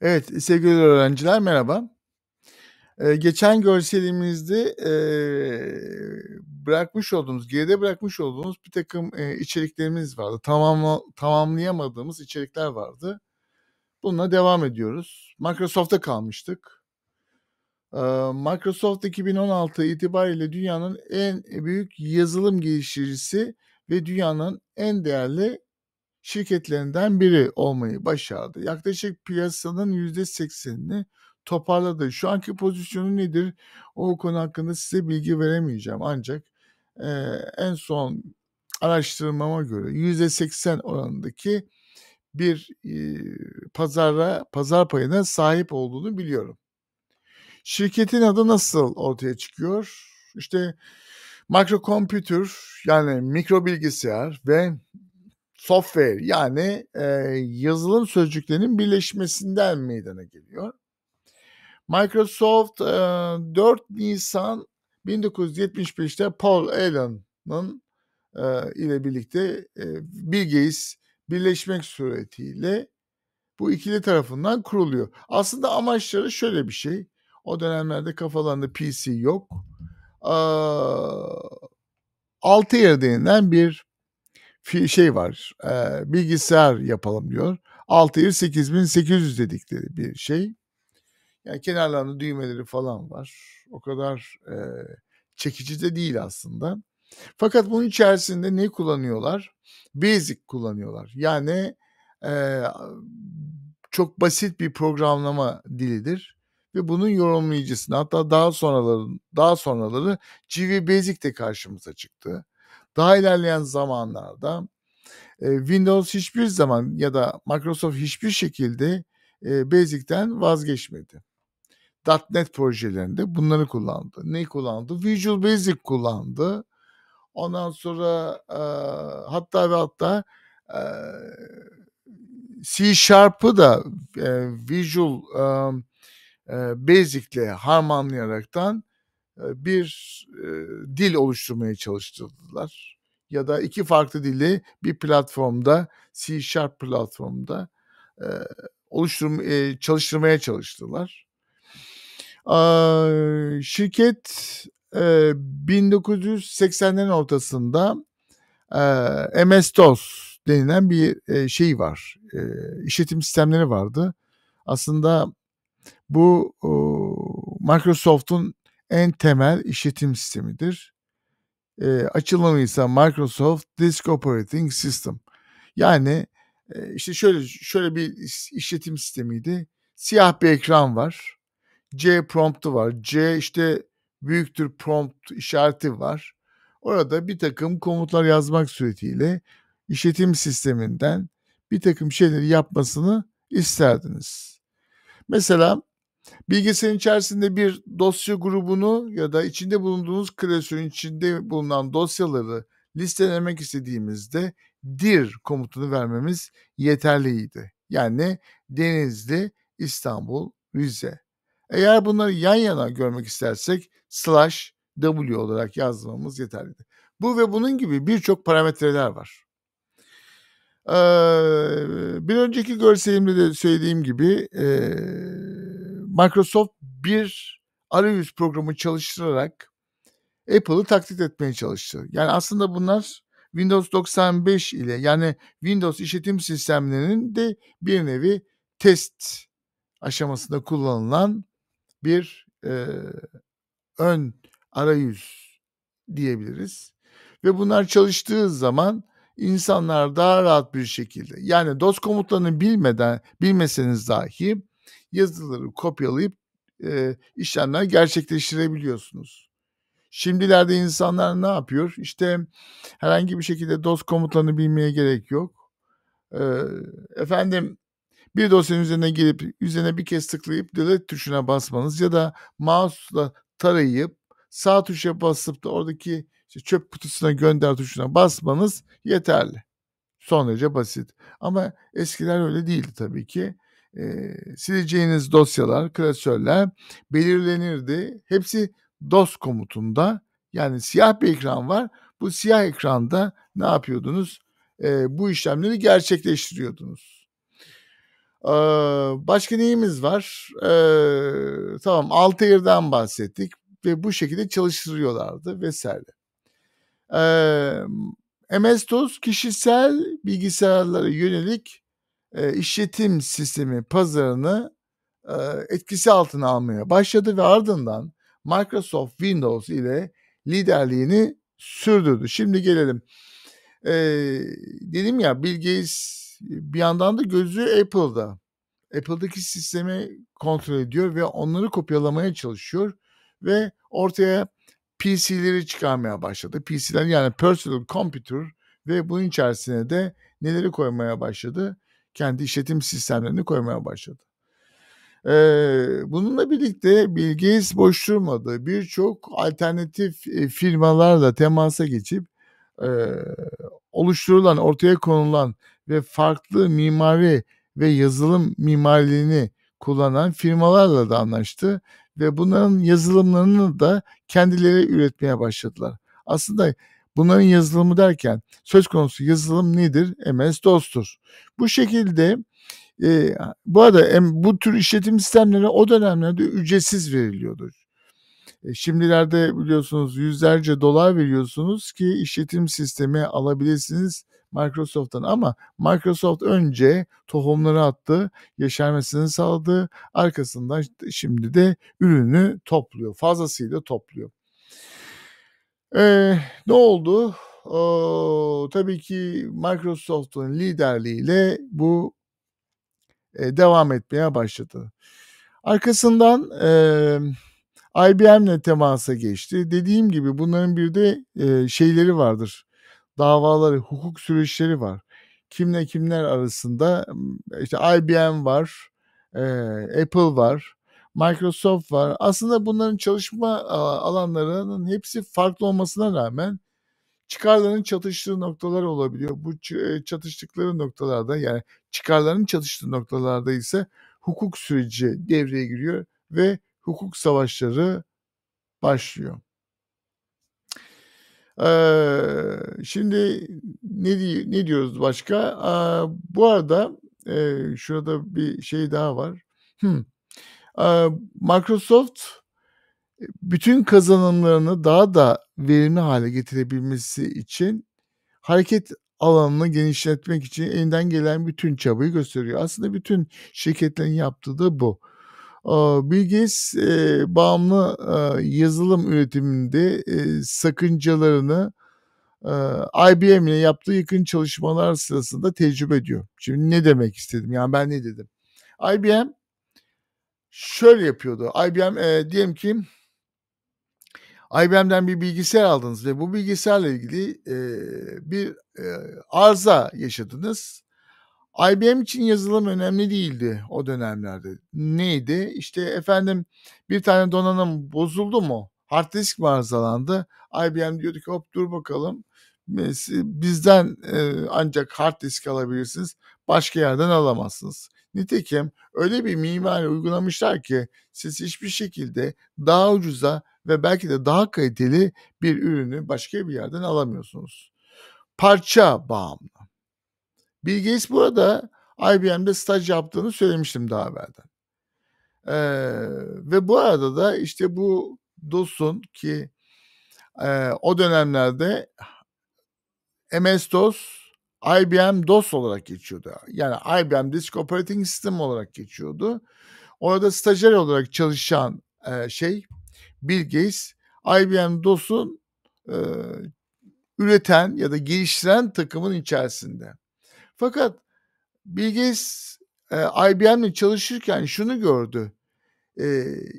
Evet, sevgili öğrenciler merhaba. Geçen görselimizde, geride bırakmış olduğumuz birtakım, içeriklerimiz vardı. Tamamlayamadığımız içerikler vardı. Bununla devam ediyoruz. Microsoft'ta kalmıştık. Microsoft 2016 itibariyle dünyanın en büyük yazılım geliştiricisi ve dünyanın en değerli şirketlerinden biri olmayı başardı. Yaklaşık piyasanın %80'ini toparladı. Şu anki pozisyonu nedir? O konu hakkında size bilgi veremeyeceğim. Ancak en son araştırmama göre %80 oranındaki bir pazar payına sahip olduğunu biliyorum. Şirketin adı nasıl ortaya çıkıyor? İşte microcomputer yani mikro bilgisayar ve software yani yazılım sözcüklerinin birleşmesinden meydana geliyor. Microsoft 4 Nisan 1975'te Paul Allen'ın ile birlikte Bill Gates birleşmek suretiyle bu ikili tarafından kuruluyor. Aslında amaçları şöyle bir şey. O dönemlerde kafalarında PC yok. Altair denilen bir şey var, bilgisayar yapalım diyor. Altair 8800 dedikleri bir şey. Yani kenarlarında düğmeleri falan var. O kadar çekici de değil aslında. Fakat bunun içerisinde ne kullanıyorlar? Basic kullanıyorlar. Yani çok basit bir programlama dilidir ve bunun yorumlayıcısını hatta daha sonraları GV Basic de karşımıza çıktı. Daha ilerleyen zamanlarda Windows hiçbir zaman ya da Microsoft hiçbir şekilde Basic'ten vazgeçmedi. .NET projelerinde bunları kullandı. Neyi kullandı? Visual Basic kullandı. Ondan sonra hatta C Sharp'ı da Visual Basic'le harmanlayaraktan bir dil oluşturmaya çalıştırdılar. Ya da iki farklı dili bir platformda, C Sharp platformda çalıştırmaya çalıştılar. Şirket 1980'lerin ortasında MS-DOS denilen bir şey var. İşletim sistemleri vardı. Aslında bu Microsoft'un en temel işletim sistemidir. Açılımı ise Microsoft Disk Operating System. Yani işte şöyle bir işletim sistemiydi. Siyah bir ekran var. C promptu var. C işte büyüktür prompt işareti var. Orada bir takım komutlar yazmak suretiyle işletim sisteminden bir takım şeyleri yapmasını isterdiniz. Mesela bilgisayarın içerisinde bir dosya grubunu ya da içinde bulunduğunuz klasörün içinde bulunan dosyaları listelemek istediğimizde dir komutunu vermemiz yeterliydi. Yani Denizli, İstanbul, Rize. Eğer bunları yan yana görmek istersek /w olarak yazmamız yeterlidir. Bu ve bunun gibi birçok parametreler var. Bir önceki görselimde de söylediğim gibi Microsoft bir arayüz programı çalıştırarak Apple'ı taklit etmeye çalıştı. Yani aslında bunlar Windows 95 ile yani Windows işletim sistemlerinin de bir nevi test aşamasında kullanılan bir ön arayüz diyebiliriz. Ve bunlar çalıştığı zaman insanlar daha rahat bir şekilde yani DOS komutlarını bilmeseniz dahi yazıları kopyalayıp işlemler gerçekleştirebiliyorsunuz. Şimdilerde insanlar ne yapıyor? İşte herhangi bir şekilde DOS komutlarını bilmeye gerek yok. Efendim bir dosyanın üzerine gelip üzerine bir kez tıklayıp delete tuşuna basmanız ya da mouse'la tarayıp sağ tuşa basıp da oradaki işte çöp kutusuna gönder tuşuna basmanız yeterli. Son derece basit. Ama eskiler öyle değildi tabii ki. Sileceğiniz dosyalar, klasörler belirlenirdi. Hepsi DOS komutunda. Yani siyah bir ekran var. Bu siyah ekranda ne yapıyordunuz? Bu işlemleri gerçekleştiriyordunuz. Başka neyimiz var? Tamam, Altair'den bahsettik ve bu şekilde çalıştırıyorlardı vesaire. MS-DOS kişisel bilgisayarlara yönelik işletim sistemi pazarını etkisi altına almaya başladı ve ardından Microsoft Windows ile liderliğini sürdürdü. Şimdi gelelim. Dedim ya, Bill Gates bir yandan da gözü Apple'da. Apple'daki sistemi kontrol ediyor ve onları kopyalamaya çalışıyor ve ortaya PC'leri çıkarmaya başladı. PC'ler yani Personal Computer ve bunun içerisine de neleri koymaya başladı? Kendi işletim sistemlerini koymaya başladı. Bununla birlikte Bill Gates boş durmadı. Birçok alternatif firmalarla temasa geçip oluşturulan, ortaya konulan ve farklı mimari ve yazılım mimarilerini kullanan firmalarla da anlaştı ve bunların yazılımlarını da kendileri üretmeye başladılar. Aslında bunların yazılımı derken söz konusu yazılım nedir? MS-DOS'tur. Bu şekilde bu arada bu tür işletim sistemleri o dönemlerde ücretsiz veriliyordu. Şimdilerde biliyorsunuz yüzlerce dolar veriyorsunuz ki işletim sistemi alabilirsiniz Microsoft'tan, ama Microsoft önce tohumları attı, yeşermesini sağladı. Arkasından şimdi de ürünü topluyor, fazlasıyla topluyor. Ne oldu? Tabii ki Microsoft'un liderliğiyle bu devam etmeye başladı. Arkasından IBM'le temasa geçti. Dediğim gibi bunların bir de şeyleri vardır. Davaları, hukuk süreçleri var. Kimle kimler arasında? İşte IBM var, Apple var, Microsoft var. Aslında bunların çalışma alanlarının hepsi farklı olmasına rağmen çıkarların çatıştığı noktalar olabiliyor. Bu çatıştıkları noktalarda, yani çıkarların çatıştığı noktalarda ise hukuk süreci devreye giriyor ve hukuk savaşları başlıyor. Şimdi ne diyoruz başka? Bu arada şurada bir şey daha var. Microsoft bütün kazanımlarını daha da verimli hale getirebilmesi için hareket alanını genişletmek için elinden gelen bütün çabayı gösteriyor. Aslında bütün şirketlerin yaptığı da bu. Bill Gates bağımlı yazılım üretiminde sakıncalarını IBM ile yaptığı yakın çalışmalar sırasında tecrübe ediyor. Şimdi ne demek istedim? Yani ben ne dedim? IBM şöyle yapıyordu. IBM diyelim ki IBM'den bir bilgisayar aldınız ve bu bilgisayarla ilgili bir arıza yaşadınız. IBM için yazılım önemli değildi o dönemlerde. Neydi? İşte efendim, bir tane donanım bozuldu mu? Hard disk mi arızalandı? IBM diyordu ki hop dur bakalım. Bizden ancak hard disk alabilirsiniz. Başka yerden alamazsınız. Nitekim öyle bir mimari uygulamışlar ki siz hiçbir şekilde daha ucuza ve belki de daha kaliteli bir ürünü başka bir yerden alamıyorsunuz. Parça bağımlı. Bill Gates burada IBM'de staj yaptığını söylemiştim daha evvelden. Ve bu arada da işte bu DOS'un ki o dönemlerde MS-DOS, IBM DOS olarak geçiyordu. Yani IBM Disk Operating System olarak geçiyordu. Orada stajyer olarak çalışan Bill Gates, IBM DOS'un üreten ya da geliştiren takımın içerisinde. Fakat Bill Gates IBM'le çalışırken şunu gördü.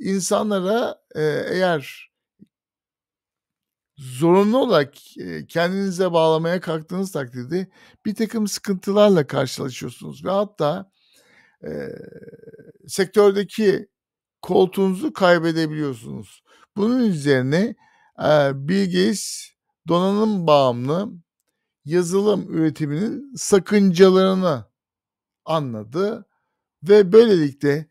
İnsanlara eğer zorunlu olarak kendinize bağlamaya kalktığınız takdirde bir takım sıkıntılarla karşılaşıyorsunuz ve hatta sektördeki koltuğunuzu kaybedebiliyorsunuz. Bunun üzerine Bill Gates donanım bağımlı yazılım üretiminin sakıncalarını anladı ve böylelikle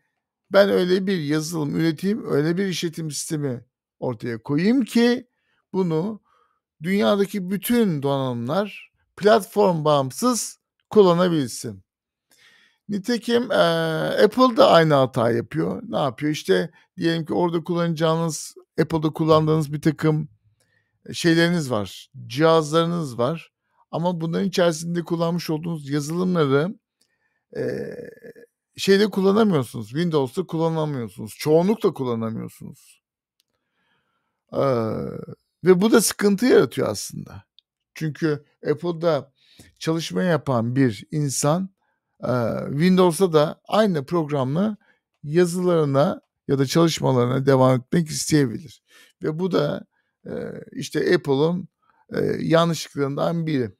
ben öyle bir yazılım üreteyim, öyle bir işletim sistemi ortaya koyayım ki bunu dünyadaki bütün donanımlar platform bağımsız kullanabilsin. Nitekim, Apple da aynı hatayı yapıyor. Ne yapıyor? İşte, diyelim ki orada kullanacağınız, Apple'da kullandığınız birtakım şeyleriniz var, cihazlarınız var ama bunların içerisinde kullanmış olduğunuz yazılımları, eee, şeyde kullanamıyorsunuz, Windows'ta kullanamıyorsunuz. Çoğunlukla kullanamıyorsunuz. Eee, ve bu da sıkıntı yaratıyor aslında. Çünkü Apple'da çalışma yapan bir insan, Windows'ta da aynı programla yazılarına ya da çalışmalarına devam etmek isteyebilir ve bu da, işte, Apple'ın, yanlışlıklarından biri.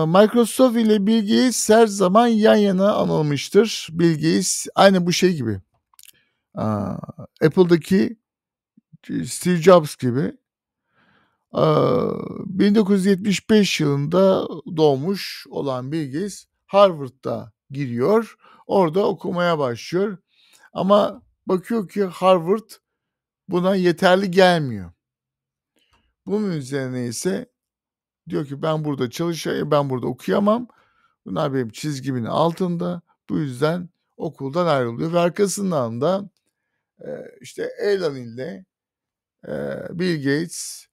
Microsoft ile Bill Gates her zaman yan yana anılmıştır. Bill Gates aynı bu şey gibi, Apple'daki Steve Jobs gibi, 1975 yılında doğmuş olan Bill Gates Harvard'da giriyor. Orada okumaya başlıyor ama bakıyor ki Harvard buna yeterli gelmiyor. Bunun üzerine ise diyor ki ben burada ben burada okuyamam. Bunlar benim çizgimin altında. Bu yüzden okuldan ayrılıyor ve arkasından da, işte Elon ile, Bill Gates,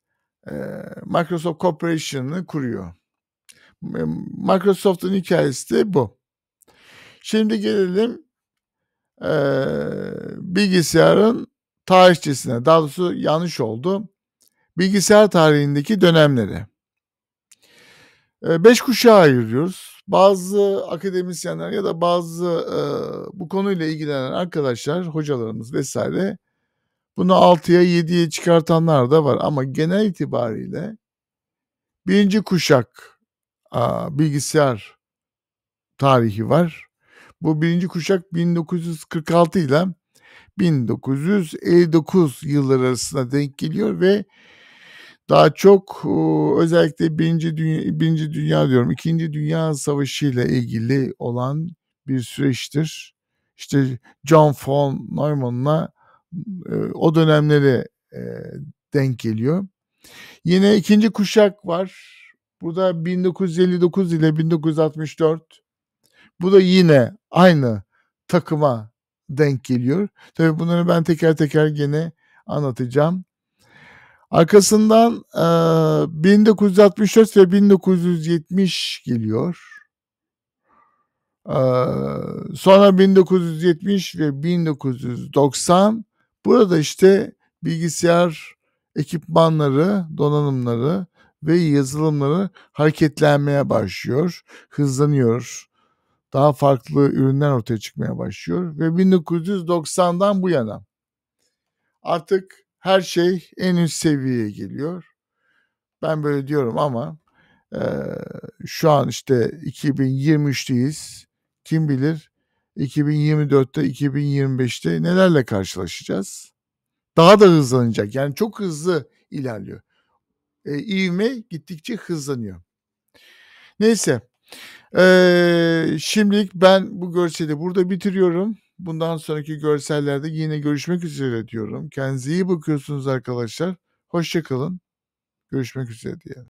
Microsoft Corporation'ı kuruyor. Microsoft'un hikâyesi de bu. Şimdi gelelim, bilgisayarın tarihçesine. Daha doğrusu yanlış oldu. Bilgisayar tarihindeki dönemlere. 5 kuşağa ayırıyoruz. Bazı akademisyenler ya da bazı, bu konuyla ilgilenen arkadaşlar, hocalarımız vesaire bunu 6'ya 7'ye çıkartanlar da var ama genel itibariyle 1. kuşak, bilgisayar tarihi var. Bu 1. kuşak 1946 ile 1959 yılları arasına denk geliyor ve daha çok, özellikle 1. Dünya diyorum, 2. Dünya Savaşı ile ilgili olan bir süreçtir. İşte John von Neumann'la, o dönemlere, denk geliyor. Yine 2. kuşak var. Bu da 1959 ile 1964. Bu da yine aynı takıma denk geliyor. Tabii bunları ben teker teker gene anlatacağım. Arkasından, 1964 ve 1970 geliyor. Sonra 1970 ve 1990. Burada işte bilgisayar ekipmanları, donanımları ve yazılımları hareketlenmeye başlıyor, hızlanıyor. Daha farklı ürünler ortaya çıkmaya başlıyor ve 1990'dan bu yana artık her şey en üst seviyeye geliyor. Ben böyle diyorum ama, şu an işte 2023'teyiz. Kim bilir 2024'te, 2025'te nelerle karşılaşacağız? Daha da hızlanacak. Yani çok hızlı ilerliyor. İvme gittikçe hızlanıyor. Neyse, şimdilik ben bu görseli burada bitiriyorum. Bundan sonraki görsellerde yine görüşmek üzere diyorum. Kendinize iyi bakıyorsunuz arkadaşlar. Hoşça kalın. Görüşmek üzere diyelim.